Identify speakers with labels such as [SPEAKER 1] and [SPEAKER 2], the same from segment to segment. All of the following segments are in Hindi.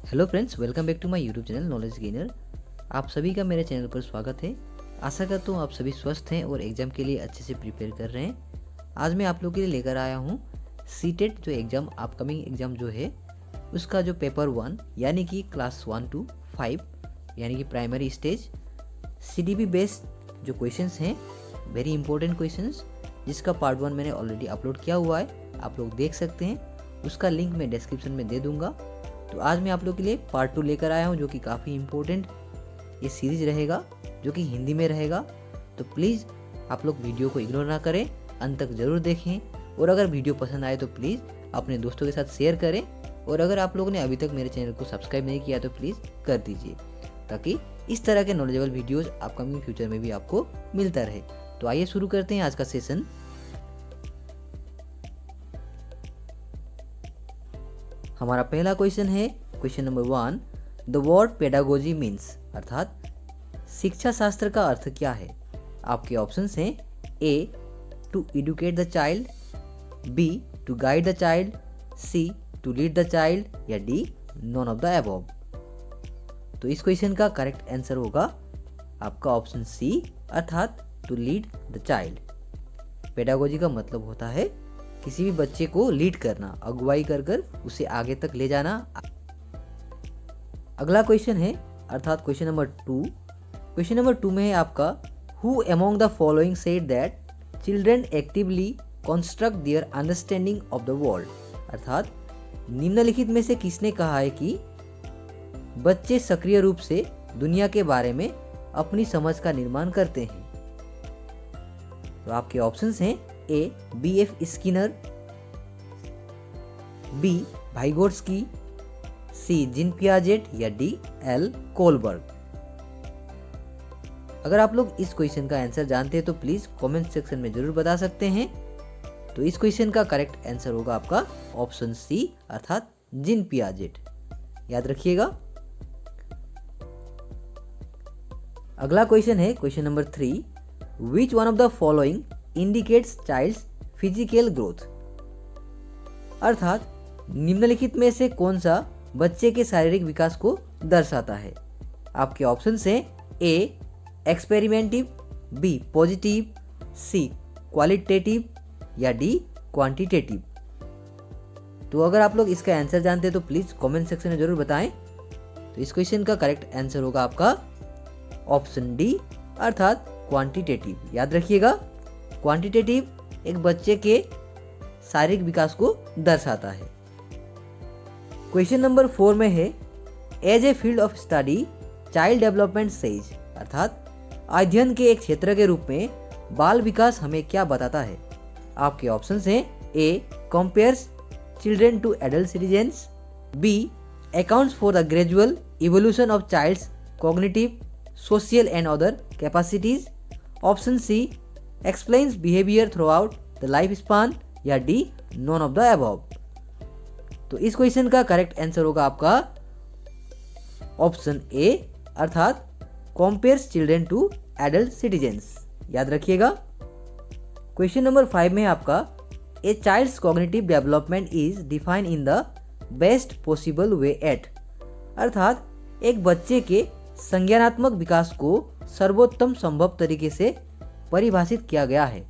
[SPEAKER 1] Hello friends, welcome back to my YouTube channel knowledge gainer. आप सभी का मेरे चैनल पर स्वागत है। आशा करता हूँ आप सभी स्वस्थ हैं और एग्ज़ाम के लिए अच्छे से प्रिपेयर कर रहे हैं। आज मैं आप लोगों के लिए लेकर आया हूँ सीटेट जो एग्ज़ाम अपकमिंग एग्ज़ाम जो है उसका जो पेपर 1 यानी कि क्लास 1 to 5 यानी कि प्राइमरी स्टेज CDB बेस्ड जो क्वेश्चंस हैं, वेरी इंपॉर्टेंट क्वेश्चंस, जिसका पार्ट 1 मैंने ऑलरेडी अपलोड किया हुआ है, आप लोग देख सकते हैं। उसका लिंक मैं डिस्क्रिप्शन में दे दूंगा। तो आज मैं आप लोग के लिए पार्ट 2 लेकर आया हूँ जो कि काफ़ी इम्पोर्टेंट ये सीरीज रहेगा, जो कि हिंदी में रहेगा। तो प्लीज़ आप लोग वीडियो को इग्नोर ना करें, अंत तक ज़रूर देखें। और अगर वीडियो पसंद आए तो प्लीज़ अपने दोस्तों के साथ शेयर करें। और अगर आप लोगों ने अभी तक मेरे चैनल को सब्सक्राइब नहीं किया तो प्लीज़ कर दीजिए, ताकि इस तरह के नॉलेजेबल वीडियोज़ अपकमिंग फ्यूचर में भी आपको मिलता रहे। तो आइए शुरू करते हैं आज का सेशन। हमारा पहला क्वेश्चन है question number 1, the word pedagogy means, अर्थात शिक्षा शास्त्र का अर्थ क्या है। आपके ऑप्शंस हैं a to educate the child, b to guide the child, c to lead the child या d none of the above. तो इस क्वेश्चन का करेक्ट आंसर होगा आपका ऑप्शन सी, अर्थात to lead the child. Pedagogy का मतलब होता है किसी भी बच्चे को लीड करना, अगुवाई कर कर उसे आगे तक ले जाना। अगला क्वेश्चन है अर्थात क्वेश्चन नंबर 2। क्वेश्चन नंबर 2 में है आपका who among the following said that children actively construct their understanding of the world, अर्थात निम्नलिखित में से किसने कहा है कि बच्चे सक्रिय रूप से दुनिया के बारे में अपनी समझ का निर्माण करते हैं। तो आपके ऑप्शंस हैं ए BF स्किनर, बी भाइगोट्स्की, सी जीन पियाजेट या डी एल कोलबर्ग। अगर आप लोग इस क्वेश्चन का आंसर जानते हैं तो प्लीज कमेंट सेक्शन में जरूर बता सकते हैं। तो इस क्वेश्चन का करेक्ट आंसर होगा आपका ऑप्शन सी, अर्थात जीन पियाजेट। याद रखिएगा। अगला क्वेश्चन है question number 3, which one of the following indicates child's physical growth, अर्थात निम्नलिखित में से कौन सा बच्चे के शारीरिक विकास को दर्शाता है। आपके ऑप्शन हैं ए एक्सपेरिमेंटिव, बी पॉजिटिव, सी क्वालिटेटिव या डी क्वांटिटेटिव। तो अगर आप लोग इसका आंसर जानते हैं तो प्लीज कमेंट सेक्शन में जरूर बताएं। तो इस क्वेश्चन का करेक्ट आंसर होगा आपका ऑप्शन डी, अर्थात क्वांटिटेटिव। याद रखिएगा, क्वांटिटेटिव एक बच्चे के शारीरिक विकास को दर्शाता है। क्वेश्चन नंबर 4 में है as a field of study child development says, अर्थात अध्ययन के एक क्षेत्र के रूप में बाल विकास हमें क्या बताता है। आपके ऑप्शंस हैं a compares children to adult citizens, b accounts for the gradual evolution of child's cognitive, social and other capacities, option c explains behaviour throughout the life span या d none of the above. तो इस क्वेश्चन का करेक्ट आंसर होगा आपका ऑप्शन ए, अर्थात compares children to adult citizens. याद रखिएगा। क्वेश्चन नंबर 5 में आपका a child's cognitive development is defined in the best possible way at, अर्थात एक बच्चे के संज्ञानात्मक विकास को सर्वोत्तम संभव तरीके से परिभाषित किया गया है।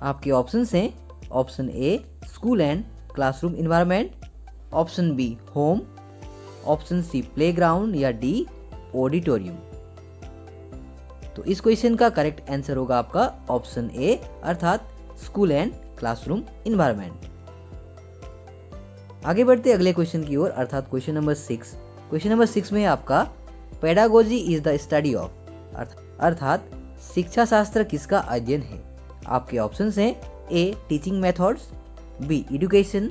[SPEAKER 1] आपके ऑप्शंस हैं option A school and classroom environment, option B home, option C playground या डी ऑडिटोरियम। तो इस क्वेश्चन का करेक्ट आंसर होगा आपका ऑप्शन ए, अर्थात स्कूल एंड क्लासरूम इन्वायरमेंट। आगे बढ़ते अगले क्वेश्चन की ओर, अर्थात क्वेश्चन नंबर 6। क्वेश्चन नंबर 6 में आपका pedagogy is the study of, अर्थात शिक्षा शास्त्र किसका अध्ययन है। आपके ऑप्शंस हैं ए टीचिंग मेथड्स, बी एजुकेशन,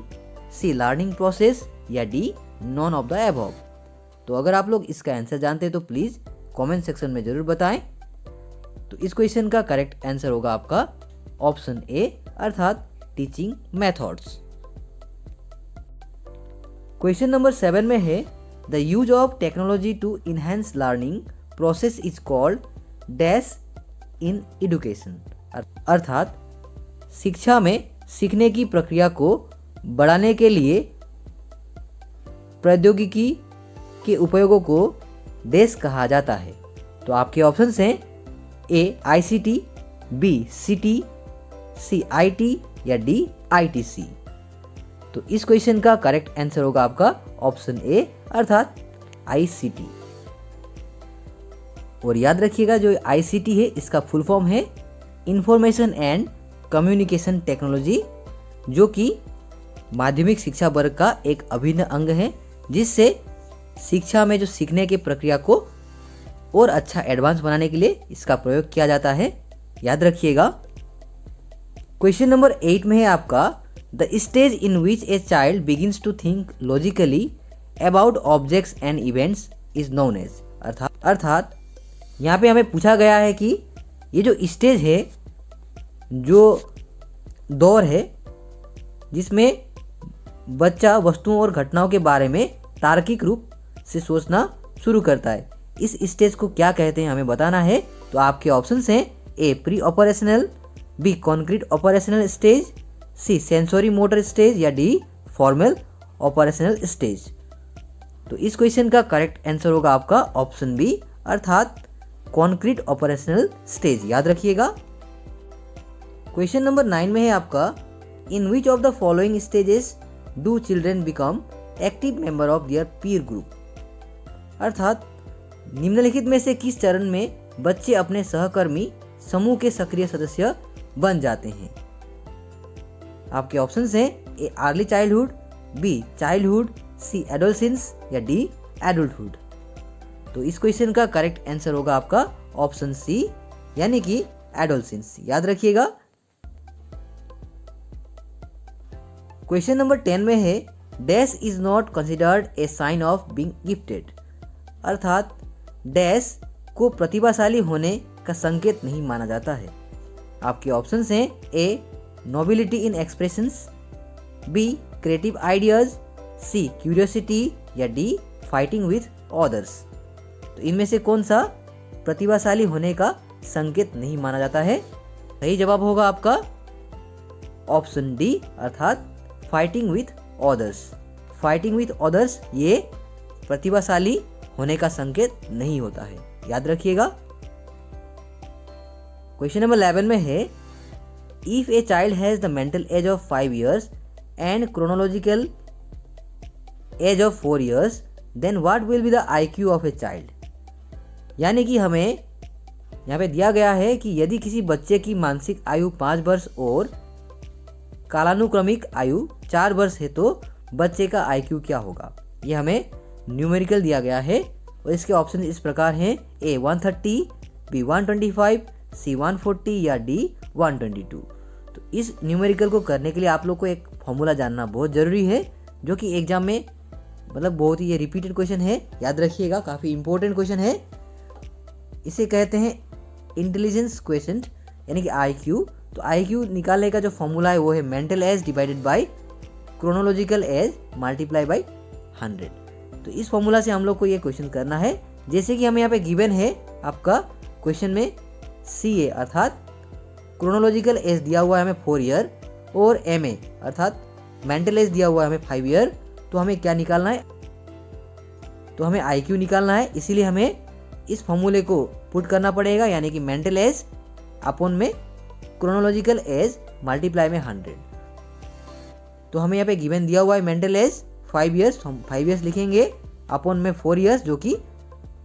[SPEAKER 1] सी लर्निंग प्रोसेस या d none of the above. तो अगर आप लोग इसका आंसर जानते हैं तो प्लीज कमेंट सेक्शन में जरूर बताएं। तो इस क्वेश्चन का करेक्ट आंसर होगा आपका ऑप्शन ए, अर्थात टीचिंग मेथड्स। क्वेश्चन नंबर 7 में है the use of technology to enhance learning process is called dash in education, अर्थात शिक्षा में सीखने की प्रक्रिया को बढ़ाने के लिए प्रौद्योगिकी के उपयोगों को डैश कहा जाता है। तो आपके ऑप्शंस हैं A ICT, B CT, C IT या डी ITC। तो इस क्वेश्चन का करेक्ट आंसर होगा आपका ऑप्शन ए अर्थात ICT। और याद रखिएगा जो ICT है इसका फुल फॉर्म है इंफॉर्मेशन एंड कम्युनिकेशन टेक्नोलॉजी, जो कि माध्यमिक शिक्षा वर्ग का एक अभिन्न अंग है, जिससे शिक्षा में जो सीखने की प्रक्रिया को और अच्छा एडवांस बनाने के लिए इसका प्रयोग किया जाता है। याद रखिएगा। क्वेश्चन नंबर 8 में है आपका the stage in which a child begins to think logically about objects and events is known as. अर्थात यहाँ पे हमें पूछा गया है कि ये जो स्टेज है, जो दौर है जिसमें बच्चा वस्तुओं और घटनाओं के बारे में तार्किक रूप से सोचना शुरू करता है, इस स्टेज को क्या कहते हैं हमें बताना है। तो आपके ऑप्शंस हैं a preoperational, b concrete operational stage, c sensory motor stage या डी फॉर्मल ऑपरेशनल स्टेज। तो इस क्वेश्चन का करेक्ट आंसर होगा आपका ऑप्शन बी अर्थात कॉन्क्रीट ऑपरेशनल स्टेज। याद रखिएगा। क्वेश्चन नंबर 9 में है आपका in which of the following stages do children become active member of their peer group. अर्थात निम्नलिखित में से किस चरण में बच्चे अपने सहकर्मी समूह के सक्रिय सदस्य बन जाते हैं। आपके ऑप्शंस हैं ए अर्ली चाइल्डहुड, बी चाइल्डहुड, सी एडोलसेंस या डी एडल्टहुड। तो इस क्वेश्चन का करेक्ट आंसर होगा आपका ऑप्शन सी यानी कि एडोलसेंस। याद रखिएगा। क्वेश्चन नंबर 10 में है dash is not considered a sign of being gifted. अर्थात डैश को प्रतिभाशाली होने का संकेत नहीं माना जाता है। आपके ऑप्शंस हैं a nobility in expressions, b creative ideas, c curiosity या डी फाइटिंग विथ अदर्स। तो इनमें से कौन सा प्रतिभाशाली होने का संकेत नहीं माना जाता है। सही जवाब होगा आपका ऑप्शन डी अर्थात fighting with others. Fighting with others ये प्रतिभाशाली होने का संकेत नहीं होता है। याद रखिएगा। क्वेश्चन नंबर 11 में है if a child has the mental age of 5 years and chronological age of 4 years then what will be the IQ of a child. यानी कि हमें यहाँ पे दिया गया है कि यदि किसी बच्चे की मानसिक आयु 5 वर्ष और कालानुक्रमिक आयु 4 वर्ष है तो बच्चे का IQ क्या होगा। ये हमें न्यूमेरिकल दिया गया है और इसके ऑप्शन इस प्रकार हैं ए 130, बी 125, सी 140 या डी 122। तो इस न्यूमेरिकल को करने के लिए आप लोग को एक फॉर्मूला जानना बहुत ज़रूरी है, जो कि एग्जाम में मतलब बहुत ही ये रिपीटेड क्वेश्चन है। याद रखिएगा, काफ़ी इंपॉर्टेंट क्वेश्चन है। इसे कहते हैं इंटेलिजेंस क्वेश्चन यानी कि IQ। तो IQ निकालने का जो फॉर्मूला है वो है mental as divided by chronological S multiply by 100। तो इस फॉर्मूला से हम लोग को ये क्वेश्चन करना है। जैसे कि हमें यहाँ पे गिवन है आपका क्वेश्चन में CA अर्थात क्रोनोलॉजिकल एज दिया हुआ है हमें 4 year और MA अर्थात मेंटल एज दिया हुआ है हमें 5 year। तो हमें क्या निकालना है, तो हमें IQ निकालना है। इसीलिए हमें इस फॉर्मूले को पुट करना पड़ेगा यानी कि मेंटल एज अपॉन में क्रोनोलॉजिकल एज मल्टीप्लाई में 100। तो हमें यहाँ पे गिवन दिया हुआ है मेंटल एज 5 years, हम 5 years लिखेंगे अपॉन में 4 years जो कि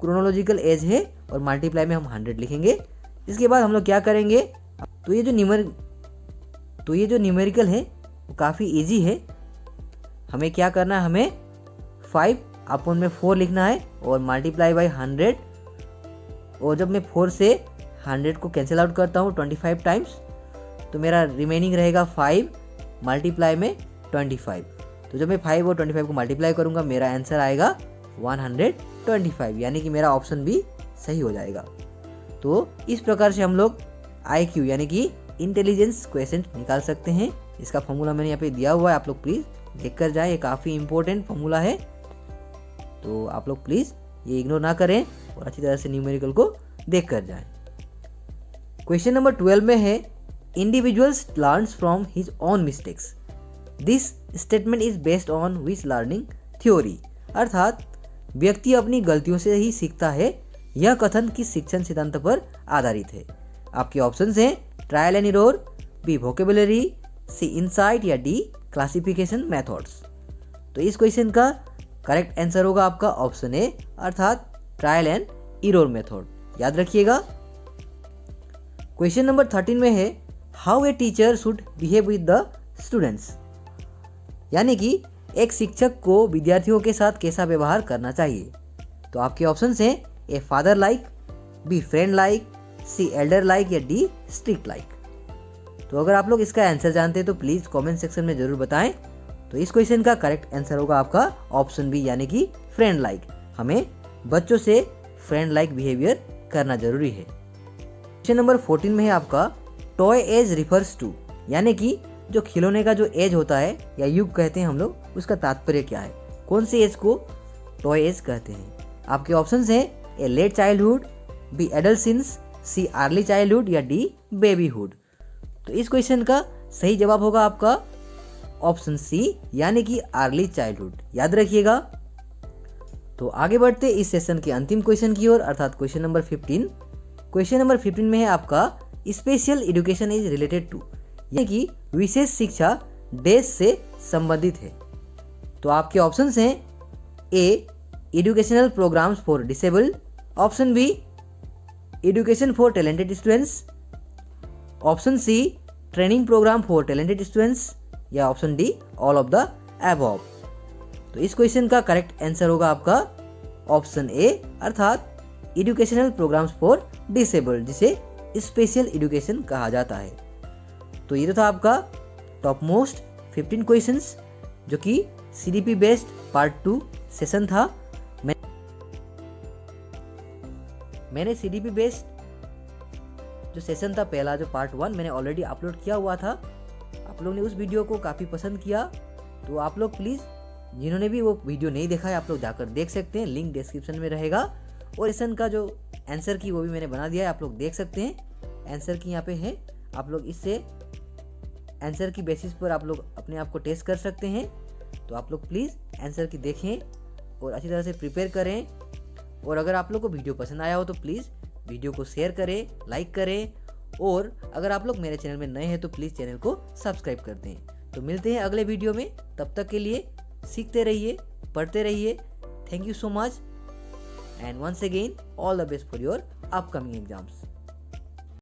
[SPEAKER 1] क्रोनोलॉजिकल एज है और मल्टीप्लाई में हम 100 लिखेंगे। इसके बाद हम लोग क्या करेंगे, तो ये जो न्यूमेरिकल है वो काफ़ी इजी है। हमें क्या करना है, हमें 5 अपॉन में 4 लिखना है और मल्टीप्लाई बाई 100। और जब मैं 4 से 100 को कैंसिल आउट करता हूँ 25 टाइम्स, तो मेरा रिमेनिंग रहेगा 5 मल्टीप्लाई में 25। तो जब मैं 5 और 25 को मल्टीप्लाई करूँगा मेरा आंसर आएगा 125, यानी कि मेरा ऑप्शन भी सही हो जाएगा। तो इस प्रकार से हम लोग IQ यानी कि इंटेलिजेंस क्वेश्चन निकाल सकते हैं। इसका फॉर्मूला मैंने यहाँ पे दिया हुआ है, आप लोग प्लीज़ देख कर जाएँ। ये काफ़ी इंपॉर्टेंट फॉर्मूला है, तो आप लोग प्लीज़ ये इग्नोर ना करें और अच्छी तरह से न्यूमेरिकल को देख कर जाएँ। क्वेश्चन नंबर 12 में है individuals learns from his own mistakes, this statement is based on which learning theory, अर्थात व्यक्ति अपनी गलतियों से ही सीखता है, यह कथन किस शिक्षण सिद्धांत पर आधारित है। आपके ऑप्शन हैं trial and error, B vocabulary, C insight या डी क्लासिफिकेशन मेथड्स। तो इस क्वेश्चन का करेक्ट आंसर होगा आपका ऑप्शन ए, अर्थात ट्रायल एंड एरर मेथड। याद रखिएगा। क्वेश्चन नंबर 13 में है how a teacher should behave with the students, यानी कि एक शिक्षक को विद्यार्थियों के साथ कैसा व्यवहार करना चाहिए। तो आपके ऑप्शन हैं A father like, B friend like, C elder like या डी स्ट्रिक्ट लाइक। तो अगर आप लोग इसका आंसर जानते हैं तो प्लीज़ कमेंट सेक्शन में ज़रूर बताएं। तो इस क्वेश्चन का करेक्ट आंसर होगा आपका ऑप्शन बी, यानी कि फ्रेंड लाइक। हमें बच्चों से फ्रेंड लाइक बिहेवियर करना जरूरी है। क्वेश्चन नंबर 14 में है आपका टॉय एज रिफर्स टू, यानी कि जो खिलौने का जो एज होता है या युग कहते हैं हम लोग, उसका तात्पर्य क्या है। कौन से एज को टॉय एज कहते हैं। आपके ऑप्शन हैं ए लेट चाइल्डहुड, बी एडल्टसिंस, सी अर्ली चाइल्डहुड या डी बेबीहुड। तो इस क्वेश्चन का सही जवाब होगा आपका ऑप्शन सी, यानी कि अर्ली चाइल्डहुड। याद रखिएगा। तो आगे बढ़ते इस सेशन के अंतिम क्वेश्चन की ओर, अर्थात क्वेश्चन नंबर 15। क्वेश्चन नंबर 15 में है आपका special education is related to, यानी कि विशेष शिक्षा देश से संबंधित है। तो आपके ऑप्शंस हैं a educational programmes for disabled, option b education for talented students, option c training programme for talented students या option d all of the above. तो इस क्वेश्चन का करेक्ट आंसर होगा आपका ऑप्शन ए, अर्थात एजुकेशनल प्रोग्राम्स फॉर डिसेबल्ड, जिसे स्पेशल एजुकेशन कहा जाता है। तो ये तो था आपका टॉप मोस्ट 15 क्वेश्चंस, जो कि सीडीपी बेस्ड पार्ट 2 सेशन था। मैंने सीडीपी बेस्ड जो सेशन था पहला, जो पार्ट 1 मैंने ऑलरेडी अपलोड किया हुआ था। आप लोग ने उस वीडियो को काफ़ी पसंद किया, तो आप लोग प्लीज़ जिन्होंने भी वो वीडियो नहीं देखा है, आप लोग जाकर देख सकते हैं, लिंक डिस्क्रिप्शन में रहेगा। और सेशन का जो आंसर की वो भी मैंने बना दिया है, आप लोग देख सकते हैं। आंसर की यहाँ पे है, आप लोग इससे आंसर की बेसिस पर आप लोग अपने आप को टेस्ट कर सकते हैं। तो आप लोग प्लीज़ आंसर की देखें और अच्छी तरह से प्रिपेयर करें। और अगर आप लोग को वीडियो पसंद आया हो तो प्लीज़ वीडियो को शेयर करें, लाइक करें। और अगर आप लोग मेरे चैनल में नए हैं तो प्लीज़ चैनल को सब्सक्राइब कर दें। तो मिलते हैं अगले वीडियो में, तब तक के लिए सीखते रहिए, पढ़ते रहिए। Thank you so much and once again all the best for your upcoming exams.